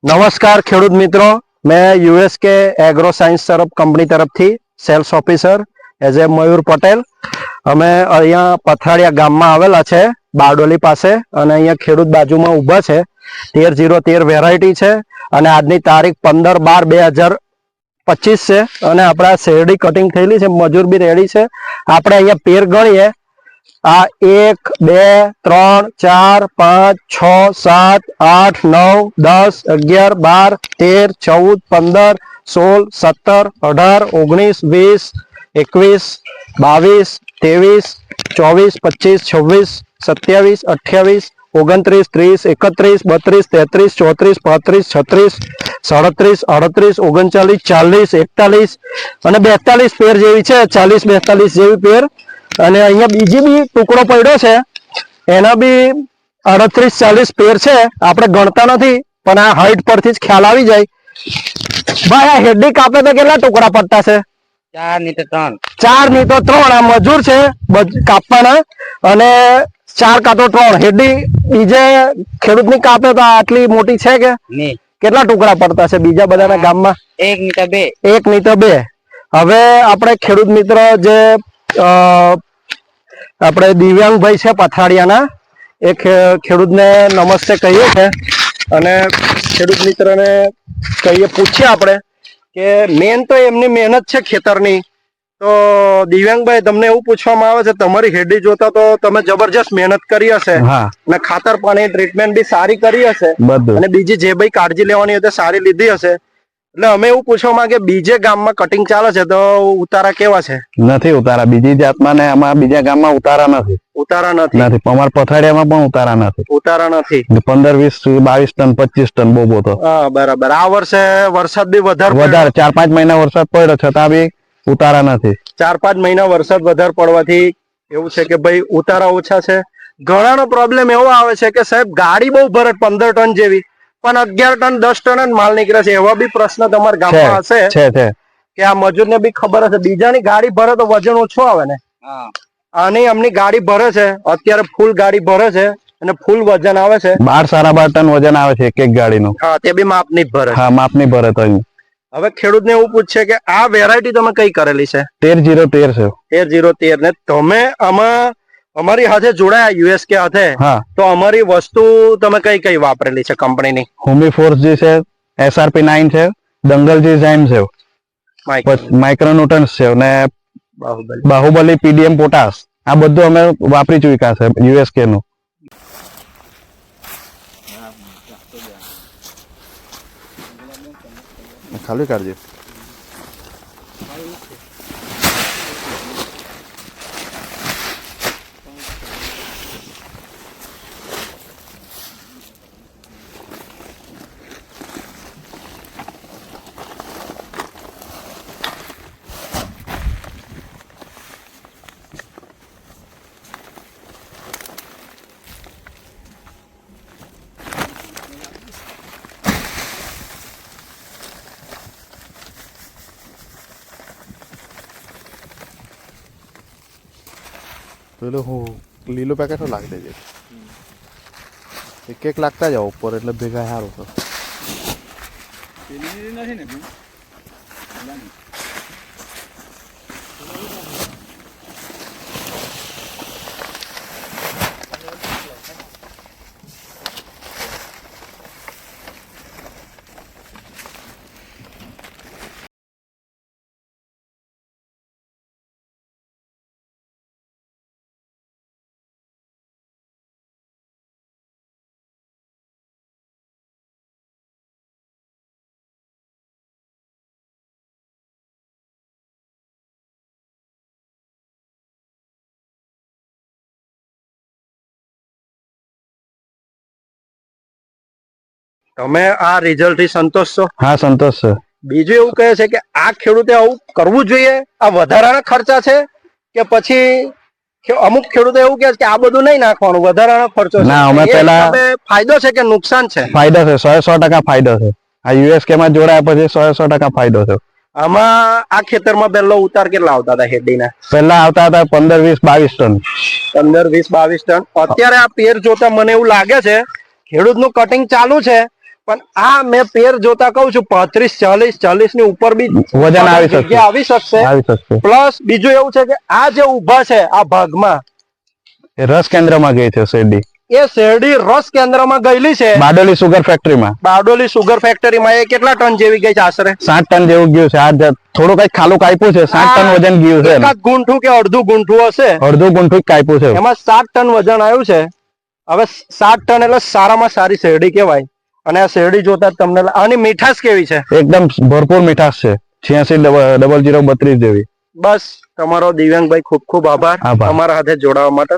નમસ્કાર ખેડૂત મિત્રો, મેં યુએસકે એગ્રો સાયન્સ કંપની તરફથી સેલ્સ ઓફિસર એઝ એ મયુર પટેલ. અમે અહીંયા પથરાડિયા ગામમાં આવેલા છે, બારડોલી પાસે, અને અહીંયા ખેડૂત બાજુમાં ઊભા છે. 13-013 વેરાયટી છે અને આજની તારીખ 15/12/2025 છે અને આપણા શેરડી કટિંગ થયેલી છે, મજૂર બી રેડી છે. આપણે અહીંયા પેર ગણીએ, આ 1 2 3 4 5 6 7 8 9 10 11 12 13 14 15 16 17 18 19 20 21 22 23 24 25 26 27 28 29 30 31 32 33 34 35 36 37 38 39 40 41 અને 42 પેર જેવી છે, 40 42 જેવી પેર. અને અહીંયા બીજી બી ટુકડો પડ્યો છે, એના બી 38-40 પેર છે. આપણે ગણતા નથી, પણ આ હાઈટ પરથી જ ખ્યાલ આવી જાય. ભાઈ, આ હેડી કાપે તો કેટલા ટુકડા પડતા છે? 4 ની તો 3. 4 ની તો 3. આ મજૂર છે કાપવાના, અને 4 કાં તો 3 હેડી બીજે ખેડૂતની કાપે તો આટલી મોટી છે કે નહીં? કેટલા ટુકડા પડતા છે બીજા બધાના ગામમાં? 1 ની તો 2. 1 ની તો 2. હવે આપણે ખેડૂત મિત્ર જે આપણે દિવ્યાંગભાઈ છે પથરાડિયાના, એ ખેડૂતને નમસ્તે કહીએ છે અને ખેડૂત મિત્રને કહીએ, પૂછીએ આપણે કે મેન તો એમની મહેનત છે ખેતરની. તો દિવ્યાંગભાઈ, તમને એવું પૂછવામાં આવે છે, તમારી હેડી જોતા તો તમે જબરજસ્ત મહેનત કરી હશે અને ખાતર પાણી ટ્રીટમેન્ટ બી સારી કરી હશે, અને બીજી જે ભાઈ કાળજી લેવાની હોય તે સારી લીધી હશે. એટલે અમે એવું પૂછવા માંગે, બીજે ગામમાં કટિંગ ચાલે છે તો ઉતારા કેવા છે? નથી ઉતારા. બીજી જાતમાં ને આમાં બીજા ગામમાં ઉતારા નથી. ઉતારા નથી. અમારા પથાડિયામાં પણ ઉતારા નથી. ઉતારા નથી. 15 20 22 ટન 25 ટન બહુ તો. હા, બરાબર. આ વર્ષે વરસાદ બી વધારે 4-5 મહિના વરસાદ પડ્યો છતાં બી ઉતારા નથી. 4-5 મહિના વરસાદ વધારે પડવાથી એવું છે કે ભાઈ ઉતારા ઓછા છે. ઘણાનો પ્રોબ્લેમ એવો આવે છે કે સાહેબ ગાડી બહુ ભરે 15 ટન જેવી, પણ 11 ટન 10 ટન જ માલ નીકળે છે. એવા બી પ્રશ્ન તમારા ગામમાં હશે કે આ મજૂરને બી ખબર હશે, બીજાની ગાડી ભરે તો વજન ઓછું આવે ને. આની એમની ગાડી ભરે છે, અત્યારે ફૂલ ગાડી ભરે છે અને ફૂલ વજન આવે છે. 12-12.5 ટન વજન આવે છે એક ગાડીનું. હા, તે બી માપ ની ભરે. હા, માપ ની ભરે. તો હવે ખેડૂતને એવું પૂછશે કે આ વેરાયટી તમે કઈ કરેલી છે? 13-013 છે. 13-013. ને તમે આમાં અમારી સાથે જોડાયા યુએસકે સાથે, તો અમારી વસ્તુ તમે કઈ કઈ વાપરેલી છે કંપનીની? હોમી ફોર્સ જે છે, SRP9 છે, દંગલ જે ઝાઇમ છે, માઇક્રોન્યુટન્સ છે, અને બાહુબલી PDM પોટાશ. આ બધું અમે વાપરી ચૂક્યા છે યુએસકે નું. ખાલી કાઢજો. પેલું હું લીલું પેકેટ લાગી દેજે, એક લાગતા જાવ ઉપર, એટલે ભેગા સારું તો. તમે આ રિઝલ્ટ થી સંતોષ છો? હા, સંતોષ છે. બીજું એવું કહે છે કે આ ખેડૂતે આવું કરવું જોઈએ? આ વધારાના ખર્ચા છે કે પછી અમુક ખેડૂતો એવું કહે છે કે આ બધું નહીં નાખવાનું, વધારાનો ખર્ચો છે? ના, અમે પહેલા ફાયદો છે કે નુકસાન છે? ફાયદો છે, 100% ફાયદો છે. આ યુએસકે માં જોડાયા પછી 100% ફાયદો છે. આમાં આ ખેતરમાં પહેલો ઉતાર કેટલા આવતા હતા હેડીના? પહેલા આવતા હતા 15 20 22 ટન. 15 20 22 ટન. અત્યારે આ પેર જોતા મને એવું લાગે છે ખેડૂતનું કટિંગ ચાલુ છે, પણ આ મેં પેર જોતા કહું છું 35 40 ની ઉપર બી વજન આવી શકશે. જગ્યા આવી શકશે. આવી શકશે. પ્લસ બીજું એવું છે કે આ જે ઊભા છે આ ભાગમાં એ રસ કેન્દ્રમાં ગઈ છે શેરડી. એ શેરડી રસ કેન્દ્રમાં ગયેલી છે બારડોલી સુગર ફેક્ટરીમાં. બારડોલી સુગર ફેક્ટરીમાં. એ કેટલા ટન જેવી ગઈ છે આશરે? 7 ટન જેવું ગયું છે. આ થોડું કઈ ખાલું કાપ્યું છે. 7 ટન વજન ગયું છે. એકાદ ગુંઠું કે અડધું ગુંઠું હશે. અડધું ગુંઠું જ કાપ્યું છે. એમાં 7 ટન વજન આવ્યું છે. હવે 7 ટન એટલે સારામાં સારી શેરડી કહેવાય. અને આ શેરડી જોતા જ તમને આની મીઠાશ કેવી છે? એકદમ ભરપૂર મીઠાશ છે. 860032 જેવી. બસ તમારો દિવ્યાંગભાઈ ખૂબ ખૂબ આભાર આભાર. અમારા હાથે જોડાવા માટે.